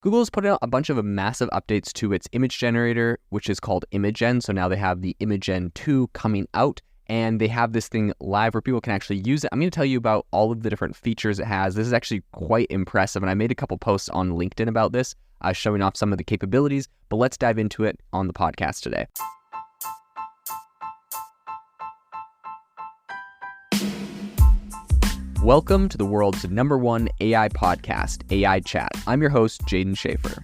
Google's put out a bunch of massive updates to its image generator, which is called Imagen. So now they have the Imagen 2 coming out, and they have this thing live where people can actually use it. I'm going to tell you about all of the different features it has. This is actually quite impressive, and I made a couple posts on LinkedIn about this, showing off some of the capabilities, but let's dive into it on the podcast today. Welcome to the world's #1 AI podcast, AI Chat. I'm your host, Jaden Schaefer.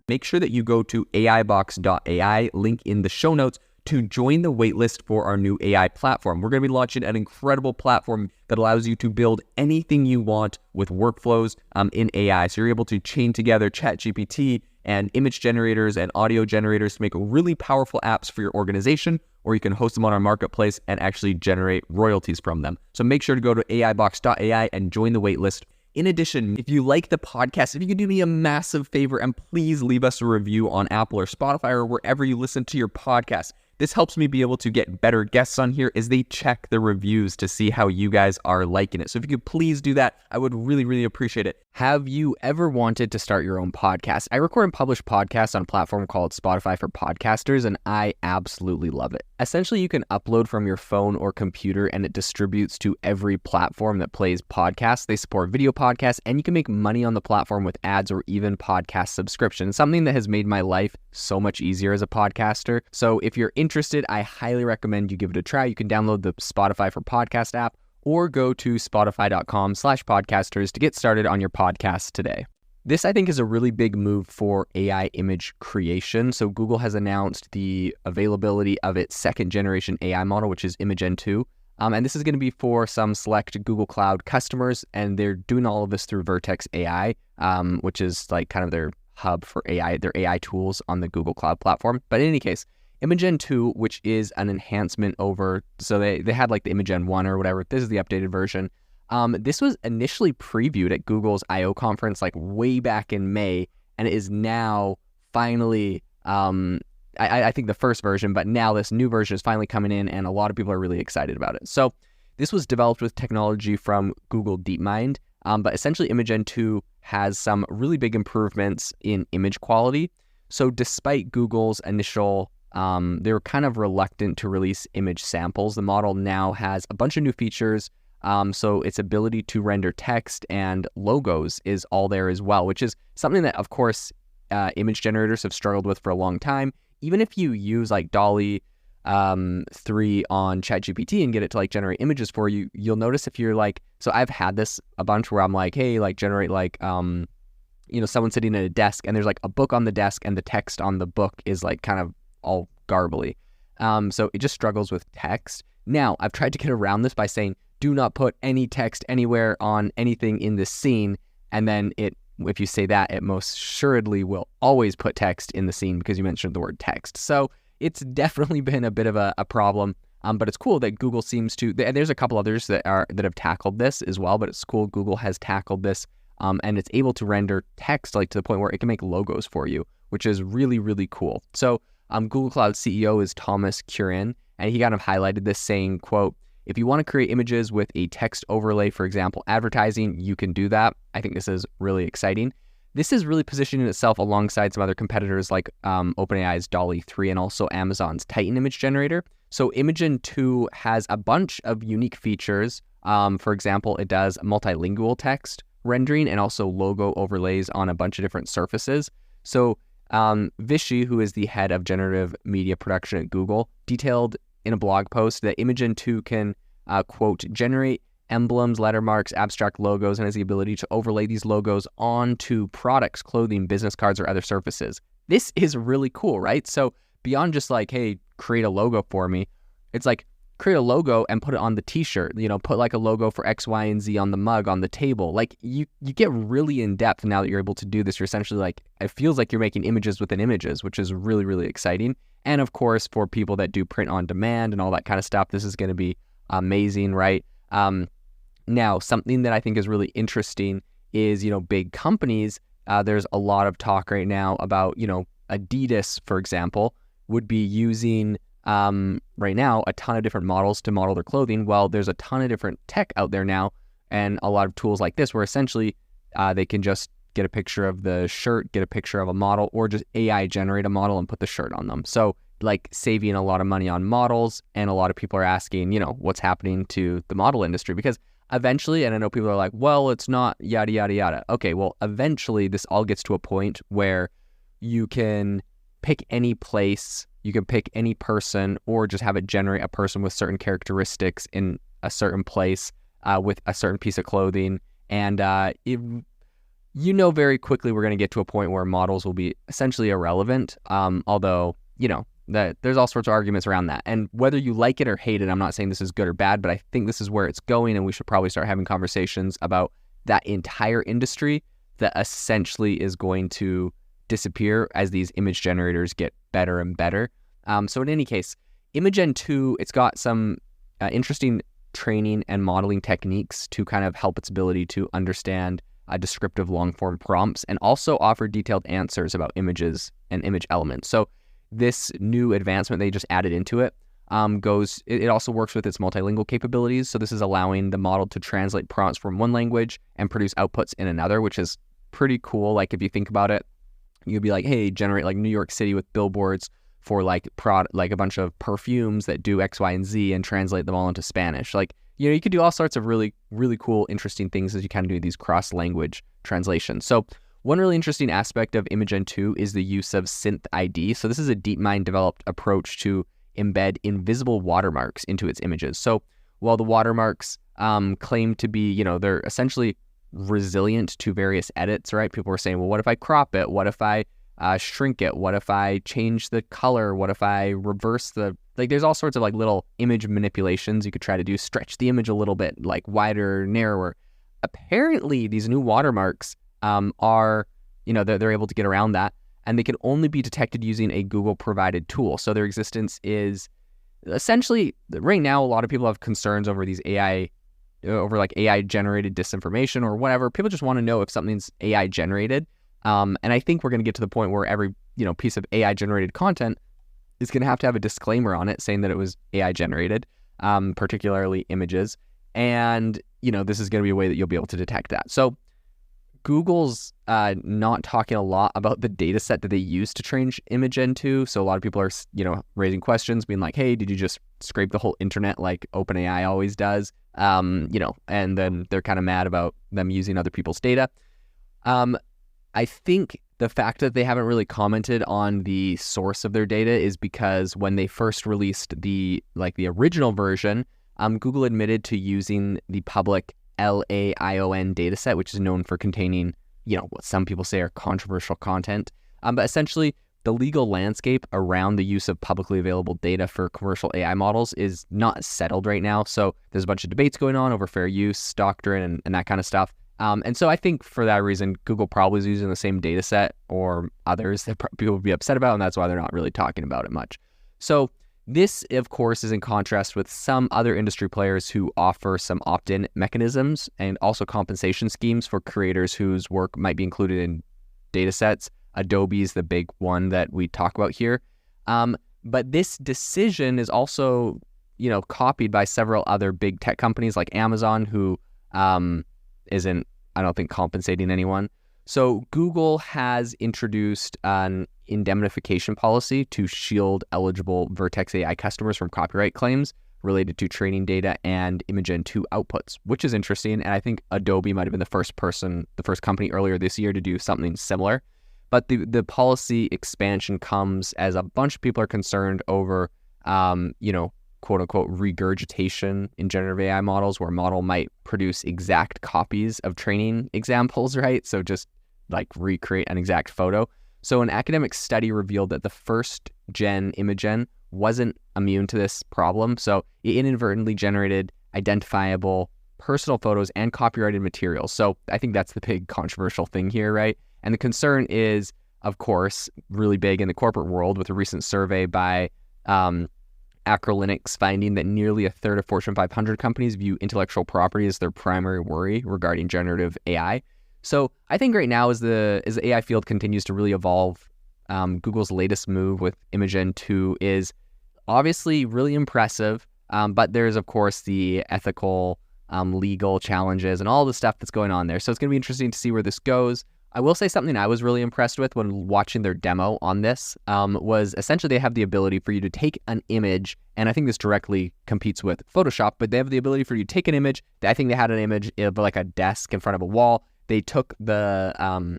Make sure that you go to aibox.ai, link in the show notes, to join the waitlist for our new AI platform. We're going to be launching an incredible platform that allows you to build anything you want with workflows in AI. So you're able to chain together ChatGPT and image generators and audio generators to make really powerful apps for your organization, or you can host them on our marketplace and actually generate royalties from them. So make sure to go to aibox.ai and join the waitlist. In addition, if you like the podcast, if you could do me a massive favor and please leave us a review on Apple or Spotify or wherever you listen to your podcast. This helps me be able to get better guests on here as they check the reviews to see how you guys are liking it. So if you could please do that, I would really, really appreciate it. Have you ever wanted to start your own podcast? I record and publish podcasts on a platform called Spotify for Podcasters, and I absolutely love it. Essentially, you can upload from your phone or computer, and it distributes to every platform that plays podcasts. They support video podcasts, and you can make money on the platform with ads or even podcast subscriptions, something that has made my life so much easier as a podcaster. So if you're interested, I highly recommend you give it a try. You can download the Spotify for Podcast app or go to spotify.com/podcasters to get started on your podcast today. This, I think, is a really big move for AI image creation. So Google has announced the availability of its second generation AI model, which is Imagen 2. And this is going to be for some select Google Cloud customers, and they're doing all of this through Vertex AI, which is like kind of their hub for AI, their AI tools on the Google Cloud platform. But in any case, Imagen 2, which is an enhancement over, so they had like the Imagen 1 or whatever. This is the updated version. This was initially previewed at Google's I/O conference like way back in May, and it is now finally, I think the first version, but now this new version is finally coming in, and a lot of people are really excited about it. So this was developed with technology from Google DeepMind, but essentially Imagen 2 has some really big improvements in image quality. So despite Google's initial they were kind of reluctant to release image samples, the model now has a bunch of new features. So its ability to render text and logos is all there as well, which is something that, of course, image generators have struggled with for a long time. Even if you use like DALL-E 3 on ChatGPT and get it to like generate images for you, you'll notice if you're like, so I've had this a bunch where I'm like, hey, like generate like, someone sitting at a desk and there's like a book on the desk and the text on the book is like kind of all garbly. So it just struggles with text. Now, I've tried to get around this by saying, do not put any text anywhere on anything in this scene. And then if you say that, it most assuredly will always put text in the scene because you mentioned the word text. So it's definitely been a bit of a problem. But it's cool that Google seems to, and there's a couple others that have tackled this as well, but it's cool Google has tackled this, and it's able to render text like to the point where it can make logos for you, which is really, really cool. So Google Cloud CEO is Thomas Kurian, and he kind of highlighted this saying, quote, if you want to create images with a text overlay, for example, advertising, you can do that. I think this is really exciting. This is really positioning itself alongside some other competitors like OpenAI's DALL-E 3 and also Amazon's Titan image generator. So Imagen 2 has a bunch of unique features. For example, it does multilingual text rendering and also logo overlays on a bunch of different surfaces. So Vishy, who is the head of generative media production at Google, detailed in a blog post that Imagen 2 can, quote, generate emblems, lettermarks, abstract logos, and has the ability to overlay these logos onto products, clothing, business cards, or other surfaces. This is really cool, right? So beyond just like, hey, create a logo for me, it's like, create a logo and put it on the t-shirt, put like a logo for X, Y, and Z on the mug, on the table. Like you get really in depth now that you're able to do this. You're essentially like, it feels like you're making images within images, which is really, really exciting. And of course, for people that do print on demand and all that kind of stuff, this is going to be amazing, right? Now, something that I think is really interesting is, big companies, there's a lot of talk right now about, Adidas, for example, would be using right now a ton of different models to model their clothing. Well, there's a ton of different tech out there now and a lot of tools like this where essentially They can just get a picture of the shirt, get a picture of a model, or just AI generate a model and put the shirt on them. So like saving a lot of money on models, and a lot of people are asking, what's happening to the model industry? Because eventually, and I know people are like, well, it's not yada, yada, yada. Okay, well, eventually this all gets to a point where you can pick any place, you can pick any person, or just have it generate a person with certain characteristics in a certain place with a certain piece of clothing. And very quickly we're going to get to a point where models will be essentially irrelevant, although, that there's all sorts of arguments around that. And whether you like it or hate it, I'm not saying this is good or bad, but I think this is where it's going, and we should probably start having conversations about that entire industry that essentially is going to disappear as these image generators get better and better. So in any case, Imagen 2, it's got some interesting training and modeling techniques to kind of help its ability to understand descriptive long-form prompts and also offer detailed answers about images and image elements. So this new advancement they just added into it it also works with its multilingual capabilities. So this is allowing the model to translate prompts from one language and produce outputs in another, which is pretty cool. Like if you think about it, you'd be like, hey, generate like New York City with billboards for like a bunch of perfumes that do X, Y, and Z, and translate them all into Spanish. Like, you could do all sorts of really, really cool, interesting things as you kind of do these cross-language translations. So one really interesting aspect of Imagen 2 is the use of synth ID. So this is a DeepMind developed approach to embed invisible watermarks into its images. So while the watermarks claim to be, they're essentially resilient to various edits, right? People were saying, well, what if I crop it? What if I shrink it? What if I change the color? What if I reverse there's all sorts of like little image manipulations you could try to do, stretch the image a little bit, like wider, narrower. Apparently, these new watermarks are, they're able to get around that, and they can only be detected using a Google provided tool. So their existence is essentially, right now, a lot of people have concerns over these AI generated disinformation or whatever. People just want to know if something's AI generated. And I think we're going to get to the point where every, piece of AI generated content is going to have a disclaimer on it saying that it was AI generated, particularly images. And, this is going to be a way that you'll be able to detect that. So Google's not talking a lot about the data set that they use to train Imagen 2. So a lot of people are, raising questions, being like, hey, did you just scrape the whole internet like OpenAI always does? And then they're kind of mad about them using other people's data. I think the fact that they haven't really commented on the source of their data is because when they first released the original version, Google admitted to using the public LAION dataset, which is known for containing, what some people say are controversial content. But essentially, the legal landscape around the use of publicly available data for commercial AI models is not settled right now. So there's a bunch of debates going on over fair use, doctrine, and that kind of stuff. And so I think for that reason, Google probably is using the same data set or others that people would be upset about, and that's why they're not really talking about it much. So this, of course, is in contrast with some other industry players who offer some opt-in mechanisms and also compensation schemes for creators whose work might be included in data sets. Adobe is the big one that we talk about here. But this decision is also, copied by several other big tech companies like Amazon, who isn't, I don't think, compensating anyone. So Google has introduced an indemnification policy to shield eligible Vertex AI customers from copyright claims related to training data and Imagen 2 outputs, which is interesting. And I think Adobe might have been the first company earlier this year to do something similar. But the policy expansion comes as a bunch of people are concerned over, quote unquote, regurgitation in generative AI models, where a model might produce exact copies of training examples, right? So just like recreate an exact photo. So an academic study revealed that the first gen Imagen wasn't immune to this problem. So it inadvertently generated identifiable personal photos and copyrighted materials. So I think that's the big controversial thing here, right? And the concern is, of course, really big in the corporate world, with a recent survey by Acrolinix finding that nearly a third of Fortune 500 companies view intellectual property as their primary worry regarding generative AI. So I think right now, as the AI field continues to really evolve, Google's latest move with Imagen 2 is obviously really impressive, but there's, of course, the ethical legal challenges and all the stuff that's going on there. So it's going to be interesting to see where this goes. I will say something I was really impressed with when watching their demo on this was essentially they have the ability for you to take an image, and I think this directly competes with Photoshop, but they have the ability for you to take an image. I think they had an image of like a desk in front of a wall. They took the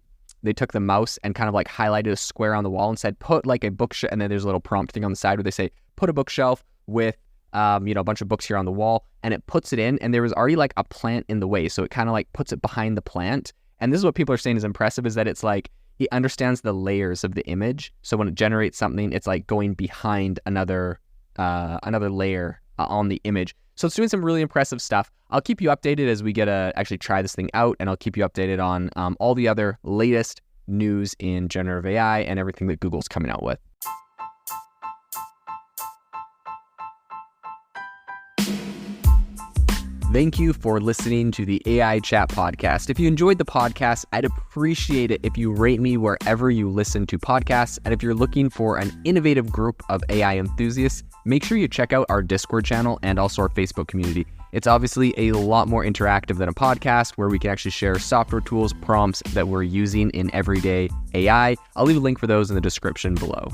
mouse and kind of like highlighted a square on the wall and said, put like a bookshelf, and then there's a little prompt thing on the side where they say, put a bookshelf with a bunch of books here on the wall, and it puts it in, and there was already like a plant in the way, so it kind of like puts it behind the plant. And this is what people are saying is impressive, is that it's like it understands the layers of the image. So when it generates something, it's like going behind another layer on the image. So it's doing some really impressive stuff. I'll keep you updated as we get to actually try this thing out, and I'll keep you updated on all the other latest news in generative AI and everything that Google's coming out with. Thank you for listening to the AI Chat Podcast. If you enjoyed the podcast, I'd appreciate it if you rate me wherever you listen to podcasts. And if you're looking for an innovative group of AI enthusiasts, make sure you check out our Discord channel and also our Facebook community. It's obviously a lot more interactive than a podcast, where we can actually share software tools, prompts that we're using in everyday AI. I'll leave a link for those in the description below.